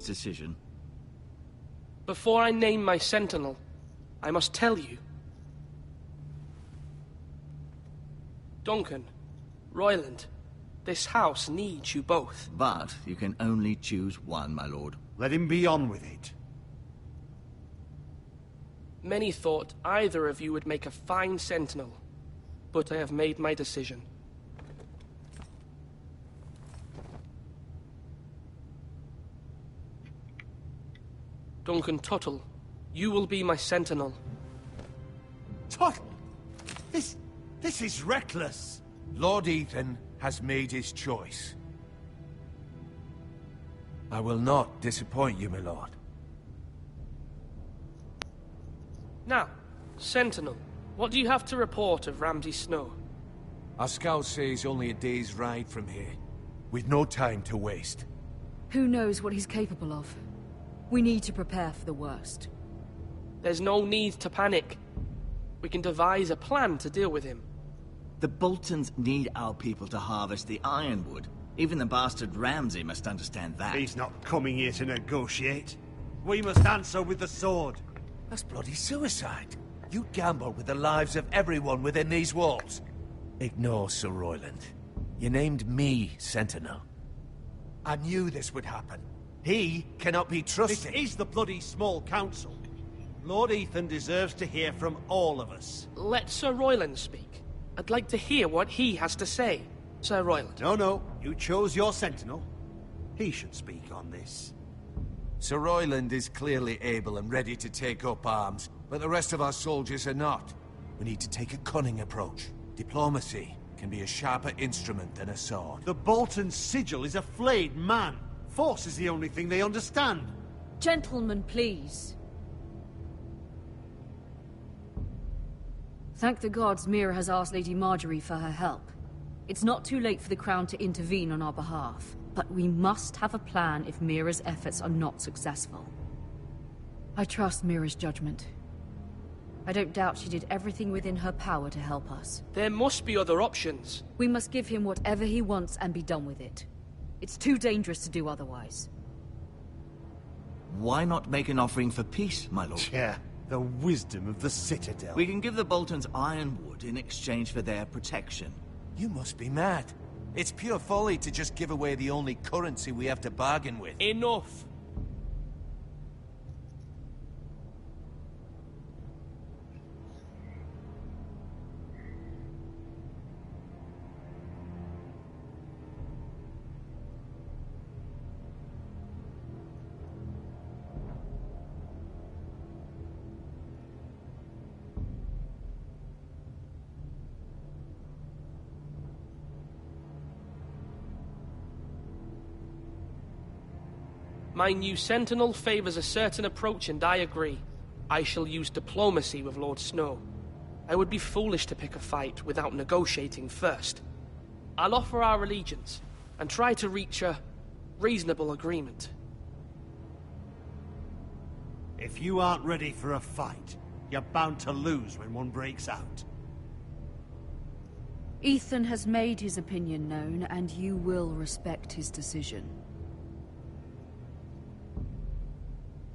decision. Before I name my sentinel, I must tell you. Duncan, Royland, this house needs you both. But you can only choose one, my lord. Let him be on with it. Many thought either of you would make a fine sentinel, but I have made my decision. Duncan Tuttle, you will be my sentinel. Tuttle! This is reckless! Lord Ethan has made his choice. I will not disappoint you, my lord. Now, sentinel, what do you have to report of Ramsay Snow? Our scouts say he's only a day's ride from here. We've no time to waste. Who knows what he's capable of? We need to prepare for the worst. There's no need to panic. We can devise a plan to deal with him. The Boltons need our people to harvest the ironwood. Even the bastard Ramsay must understand that. He's not coming here to negotiate. We must answer with the sword. That's bloody suicide. You gamble with the lives of everyone within these walls. Ignore Sir Royland. You named me Sentinel. I knew this would happen. He cannot be trusted. This is the bloody small council. Lord Ethan deserves to hear from all of us. Let Sir Royland speak. I'd like to hear what he has to say, Sir Royland. No, you chose your sentinel. He should speak on this. Sir Royland is clearly able and ready to take up arms, but the rest of our soldiers are not. We need to take a cunning approach. Diplomacy can be a sharper instrument than a sword. The Bolton sigil is a flayed man. Force is the only thing they understand. Gentlemen, please. Thank the gods Mira has asked Lady Marjorie for her help. It's not too late for the Crown to intervene on our behalf, but we must have a plan if Mira's efforts are not successful. I trust Mira's judgment. I don't doubt she did everything within her power to help us. There must be other options. We must give him whatever he wants and be done with it. It's too dangerous to do otherwise. Why not make an offering for peace, my lord? Yeah, the wisdom of the Citadel. We can give the Boltons ironwood in exchange for their protection. You must be mad. It's pure folly to just give away the only currency we have to bargain with. Enough! My new sentinel favors a certain approach, and I agree. I shall use diplomacy with Lord Snow. I would be foolish to pick a fight without negotiating first. I'll offer our allegiance, and try to reach a reasonable agreement. If you aren't ready for a fight, you're bound to lose when one breaks out. Ethan has made his opinion known, and you will respect his decision.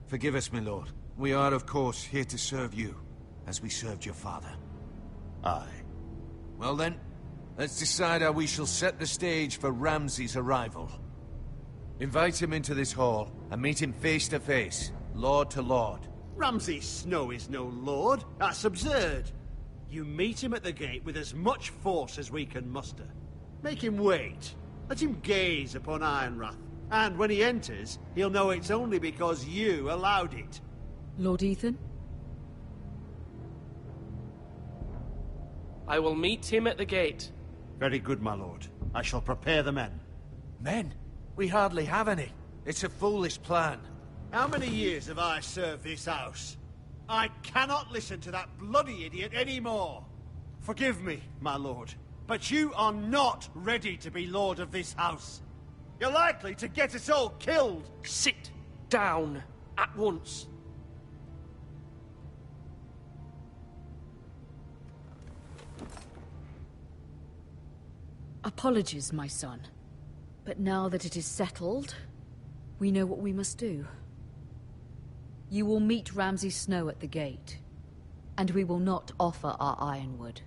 Forgive us, my lord. We are, of course, here to serve you, as we served your father. Aye. Well then, let's decide how we shall set the stage for Ramsay's arrival. Invite him into this hall, and meet him face to face, lord to lord. Ramsay Snow is no lord. That's absurd. You meet him at the gate with as much force as we can muster. Make him wait. Let him gaze upon Ironrath. And when he enters, he'll know it's only because you allowed it. Lord Ethan? I will meet him at the gate. Very good, my lord. I shall prepare the men. Men? We hardly have any. It's a foolish plan. How many years have I served this house? I cannot listen to that bloody idiot anymore. Forgive me, my lord, but you are not ready to be lord of this house. You're likely to get us all killed. Sit down at once. Apologies, my son. But now that it is settled, We know what we must do. You will meet Ramsay Snow at the gate, and we will not offer our ironwood.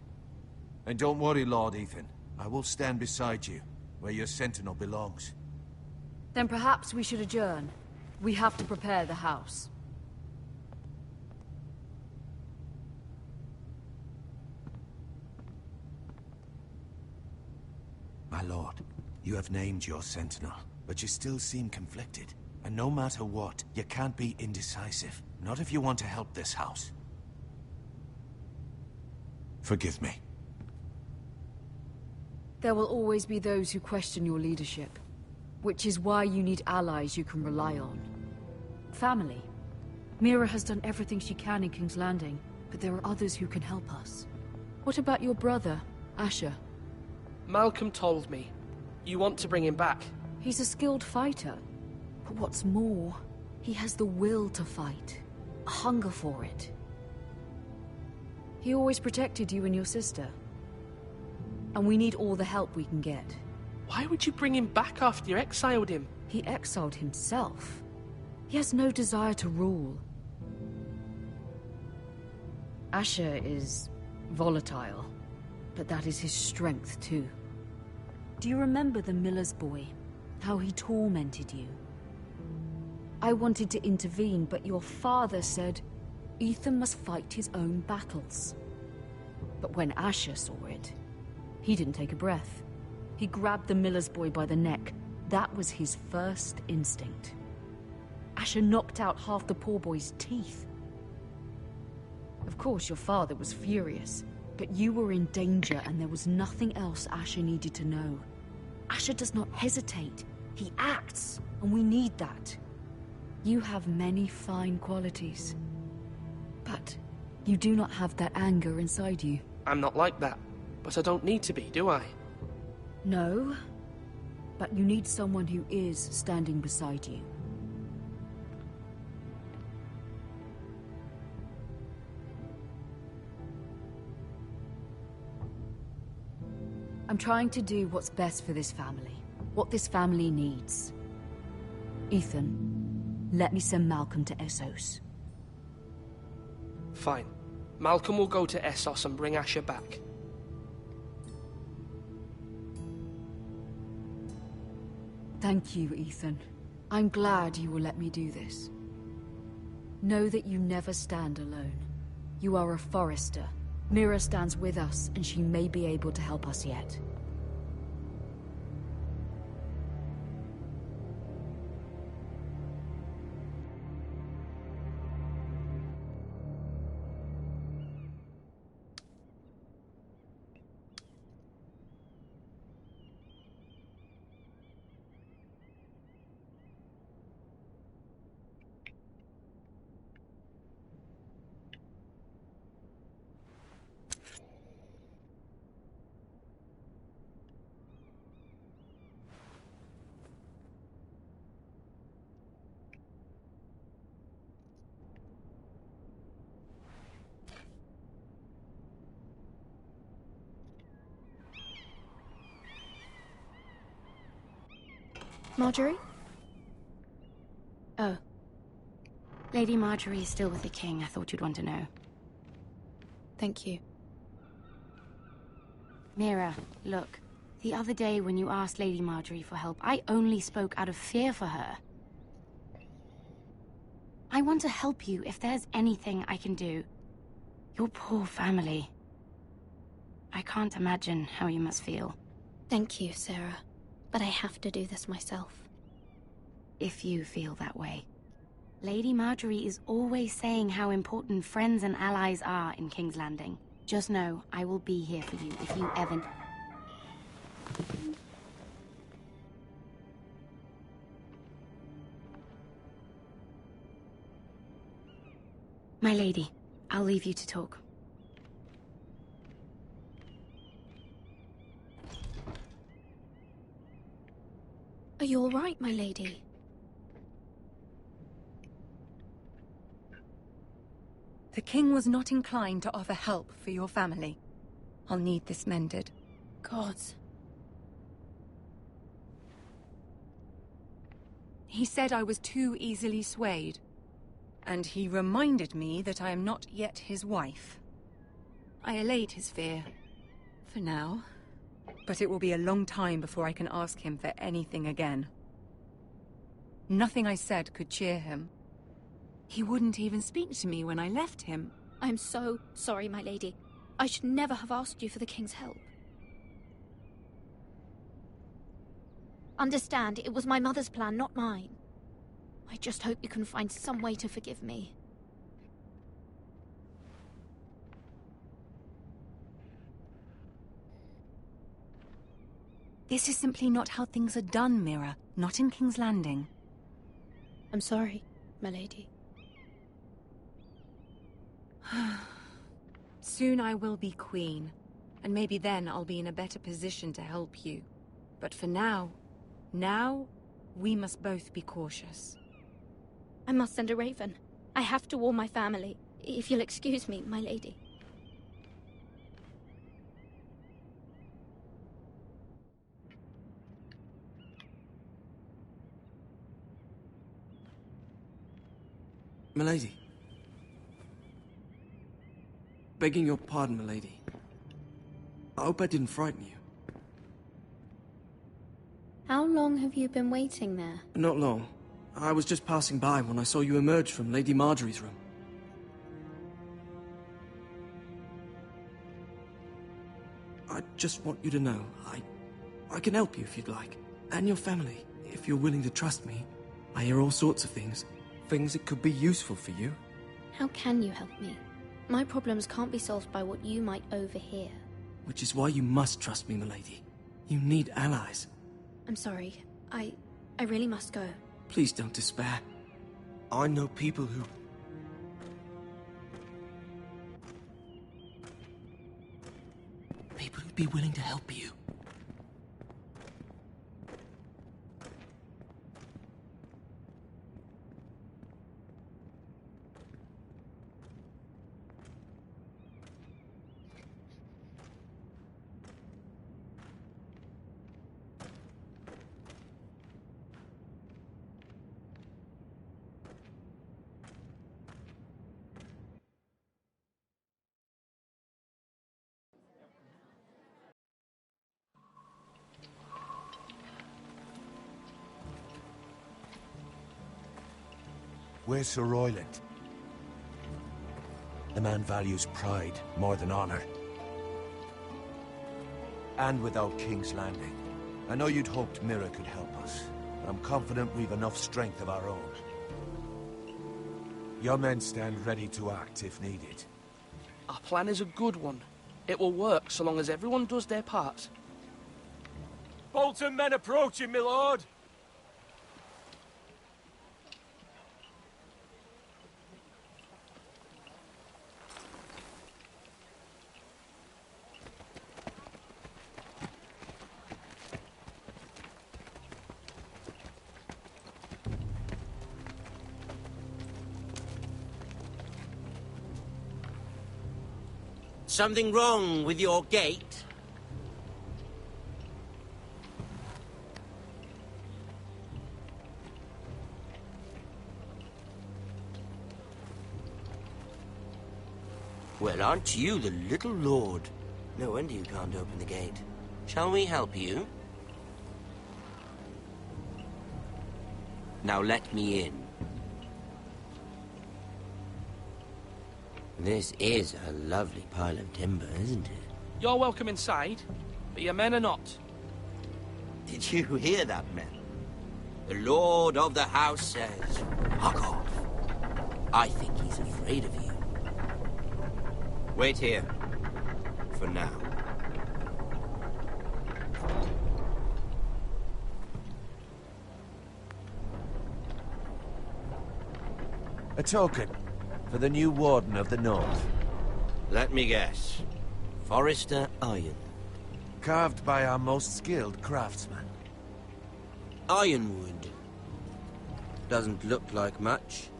And don't worry, Lord Ethan. I will stand beside you, where your sentinel belongs. Then perhaps we should adjourn. We have to prepare the house. My lord, you have named your sentinel, but you still seem conflicted. And no matter what, you can't be indecisive. Not if you want to help this house. Forgive me. There will always be those who question your leadership, which is why you need allies you can rely on. Family. Mira has done everything she can in King's Landing, but there are others who can help us. What about your brother, Asher? Malcolm told me. You want to bring him back? He's a skilled fighter. But what's more, he has the will to fight. A hunger for it. He always protected you and your sister. And we need all the help we can get. Why would you bring him back after you exiled him? He exiled himself. He has no desire to rule. Asher is volatile, but that is his strength too. Do you remember the miller's boy? How he tormented you? I wanted to intervene, but your father said Ethan must fight his own battles. But when Asher saw it, he didn't take a breath. He grabbed the miller's boy by the neck. That was his first instinct. Asher knocked out half the poor boy's teeth. Of course, your father was furious, but you were in danger and there was nothing else Asher needed to know. Asher does not hesitate. He acts, and we need that. You have many fine qualities, but you do not have that anger inside you. I'm not like that, but I don't need to be, do I? No, but you need someone who is standing beside you. I'm trying to do what's best for this family, what this family needs. Ethan, let me send Malcolm to Essos. Fine. Malcolm will go to Essos and bring Asher back. Thank you, Ethan. I'm glad you will let me do this. Know that you never stand alone. You are a Forester. Mira stands with us, and she may be able to help us yet. Marjorie? Oh. Lady Marjorie is still with the king. I thought you'd want to know. Thank you. Mira, look. The other day when you asked Lady Marjorie for help, I only spoke out of fear for her. I want to help you if there's anything I can do. Your poor family. I can't imagine how you must feel. Thank you, Sarah. But I have to do this myself. If you feel that way. Lady Marjorie is always saying how important friends and allies are in King's Landing. Just know, I will be here for you if you ever... My lady, I'll leave you to talk. Are you all right, my lady? The king was not inclined to offer help for your family. I'll need this mended. Gods. He said I was too easily swayed. And he reminded me that I am not yet his wife. I allayed his fear. For now. But it will be a long time before I can ask him for anything again. Nothing I said could cheer him. He wouldn't even speak to me when I left him. I'm so sorry, my lady. I should never have asked you for the king's help. Understand, it was my mother's plan, not mine. I just hope you can find some way to forgive me. This is simply not how things are done, Mira. Not in King's Landing. I'm sorry, my lady. Soon I will be queen, and maybe then I'll be in a better position to help you. But for now, we must both be cautious. I must send a raven. I have to warn my family. If you'll excuse me, my lady. Milady. Begging your pardon, milady. I hope I didn't frighten you. How long have you been waiting there? Not long. I was just passing by when I saw you emerge from Lady Marjorie's room. I just want you to know, I can help you if you'd like. And your family, if you're willing to trust me. I hear all sorts of things. Things that could be useful for you. How can you help me? My problems can't be solved by what you might overhear. Which is why you must trust me, milady. You need allies. I'm sorry. I really must go. Please don't despair. I know people who... People who'd be willing to help you. Where's Sir Royland? The man values pride more than honor. And without King's Landing. I know you'd hoped Mira could help us, but I'm confident we've enough strength of our own. Your men stand ready to act if needed. Our plan is a good one. It will work so long as everyone does their part. Bolton men approaching, my lord! Something wrong with your gate? Well, aren't you the little lord? No wonder you can't open the gate. Shall we help you? Now let me in. This is a lovely pile of timber, isn't it? You're welcome inside, but your men are not. Did you hear that, men? The lord of the house says, "Fuck off." I think he's afraid of you. Wait here. For now. A token for the new Warden of the North. Let me guess. Forrester Iron. Carved by our most skilled craftsman. Ironwood. Doesn't look like much.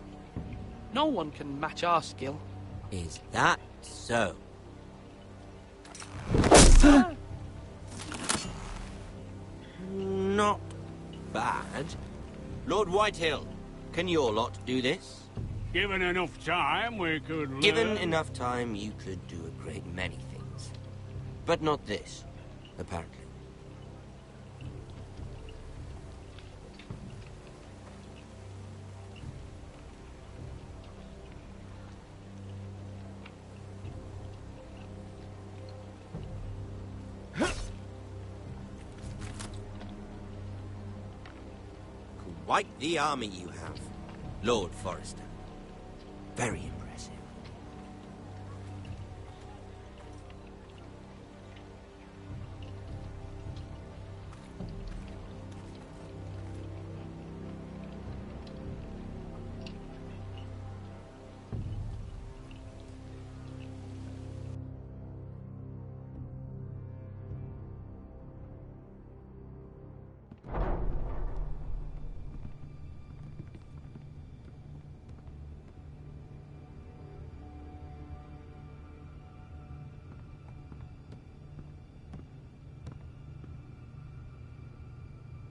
No one can match our skill. Is that so? Not bad. Lord Whitehill, can your lot do this? Given enough time, we could learn. Given enough time, you could do a great many things. But not this, apparently. Quite the army you have, Lord Forrester. Very impressive.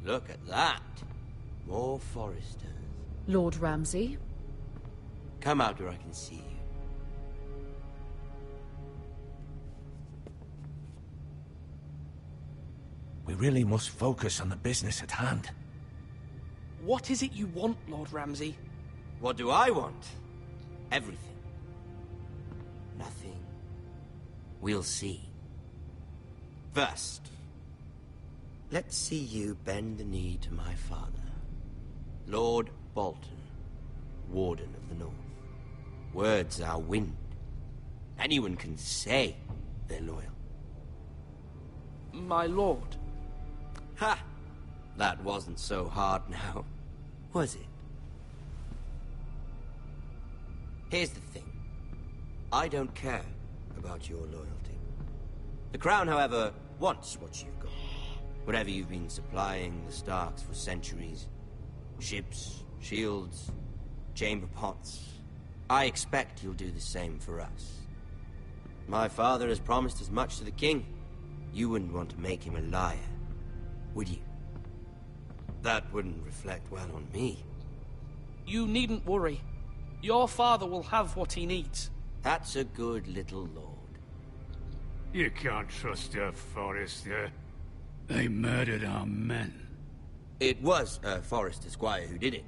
Look at that. More Forresters. Lord Ramsay? Come out where I can see you. We really must focus on the business at hand. What is it you want, Lord Ramsay? What do I want? Everything. Nothing. We'll see. First, let's see you bend the knee to my father, Lord Bolton, Warden of the North. Words are wind. Anyone can say they're loyal. My lord. Ha! That wasn't so hard now, was it? Here's the thing. I don't care about your loyalty. The Crown, however, wants what you've got. Whatever you've been supplying the Starks for centuries. Ships, shields, chamber pots. I expect you'll do the same for us. My father has promised as much to the king. You wouldn't want to make him a liar, would you? That wouldn't reflect well on me. You needn't worry. Your father will have what he needs. That's a good little lord. You can't trust her, Forrester. They murdered our men. It was a Forrester squire who did it.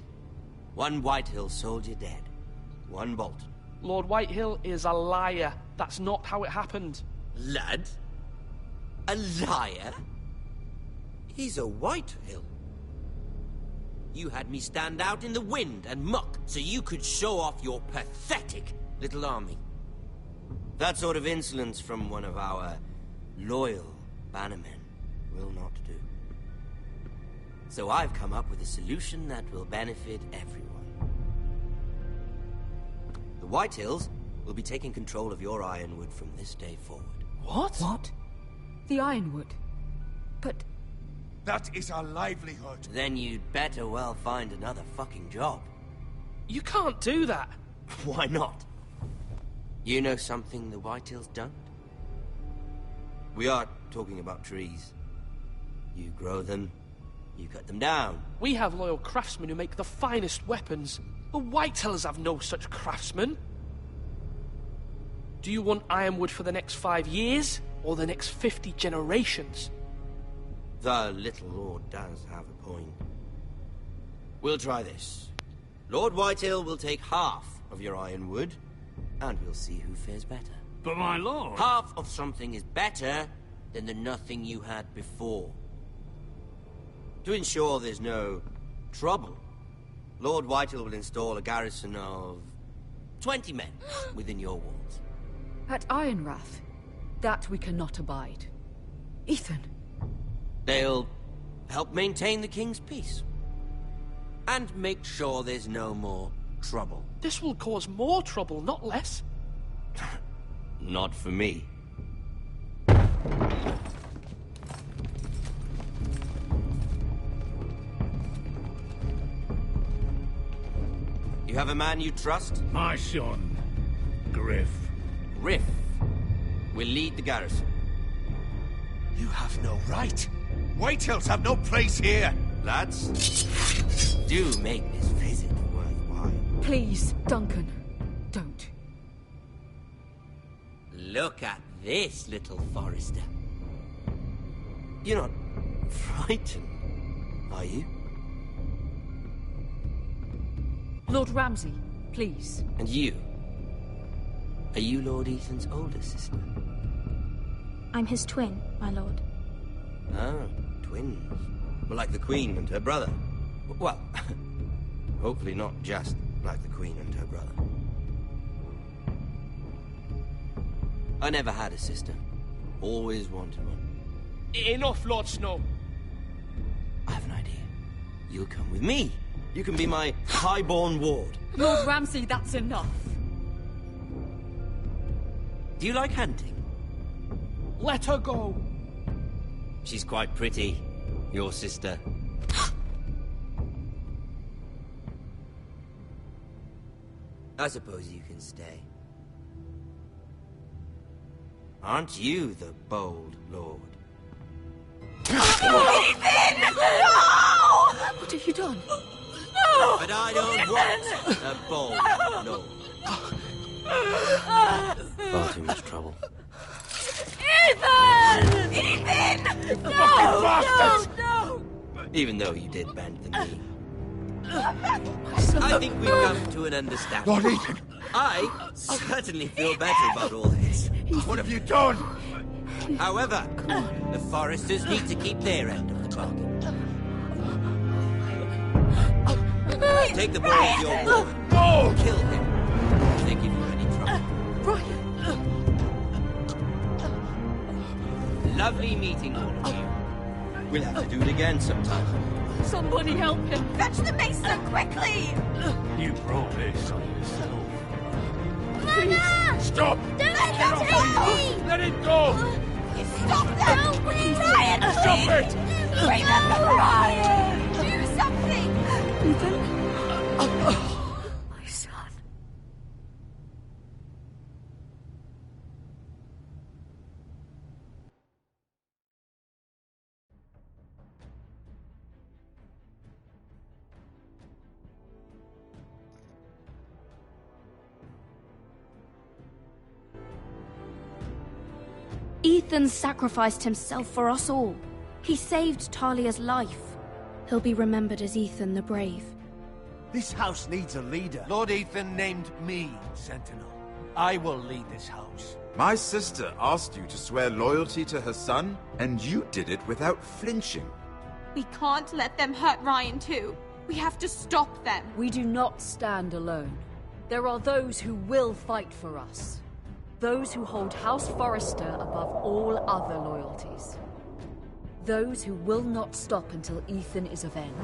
One Whitehill soldier dead. One Bolton. Lord Whitehill is a liar. That's not how it happened. Lad? A liar? He's a Whitehill. You had me stand out in the wind and muck so you could show off your pathetic little army. That sort of insolence from one of our loyal bannermen will not do. So I've come up with a solution that will benefit everyone. The Whitehills will be taking control of your Ironwood from this day forward. What? What? The Ironwood? But... That is our livelihood. Then you'd better well find another fucking job. You can't do that. Why not? You know something the Whitehills don't? We are talking about trees. You grow them, you cut them down. We have loyal craftsmen who make the finest weapons. The Whitehills have no such craftsmen. Do you want Ironwood for the next 5 years, or the next 50 generations? The little lord does have a point. We'll try this. Lord Whitehill will take half of your Ironwood, and we'll see who fares better. But my lord... Half of something is better than the nothing you had before. To ensure there's no trouble, Lord Whitehill will install a garrison of 20 men within your walls. at Ironrath, that we cannot abide. Ethan. They'll help maintain the king's peace. And make sure there's no more trouble. This will cause more trouble, not less. Not for me. You have a man you trust? My son, Griff. Griff will lead the garrison. You have no right. Whitehills have no place here. Lads, do make this visit worthwhile. Please, Duncan, don't. Look at this, little Forrester. You're not frightened, are you? Lord Ramsay, please. And you? Are you Lord Ethan's older sister? I'm his twin, my lord. Oh, twins. Well, like the Queen and her brother. Well, hopefully not just like the Queen and her brother. I never had a sister. Always wanted one. Enough, Lord Snow. I have an idea. You'll come with me. You can be my highborn ward. Lord Ramsay, that's enough. Do you like hunting? Let her go. She's quite pretty, your sister. I suppose you can stay. Aren't you the bold lord? Ethan! No! What have you done? No! But I don't want a bold lord. Far too much trouble. Ethan! Ethan! No! No! Even though you did bend the knee. I think we've come to an understanding. Lord Ethan! I certainly feel better about all this. What have you done? However, the Forresters need to keep their end of the bargain. Take the boy as your boy. No! Kill him if they give you any trouble. Brian! Lovely meeting all of you. We'll have to do it again sometime. Somebody help him! Fetch the mason, quickly! You brought this on yourself. Mama! Stop! Don't let him take me! Let it go! Stop them! Brian, Stop it! remember Brian! Do something! My son. Ethan sacrificed himself for us all. He saved Talia's life. He'll be remembered as Ethan the Brave. This house needs a leader. Lord Ethan named me Sentinel. I will lead this house. My sister asked you to swear loyalty to her son, and you did it without flinching. We can't let them hurt Ryan too. We have to stop them. We do not stand alone. There are those who will fight for us. Those who hold House Forrester above all other loyalties. Those who will not stop until Ethan is avenged.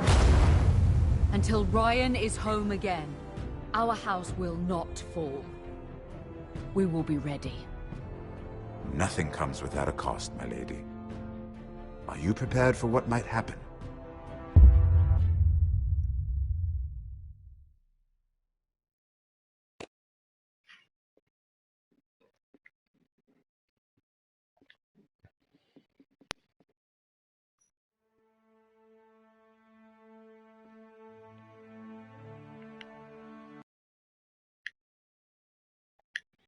Until Ryan is home again, our house will not fall. We will be ready. Nothing comes without a cost, my lady. Are you prepared for what might happen?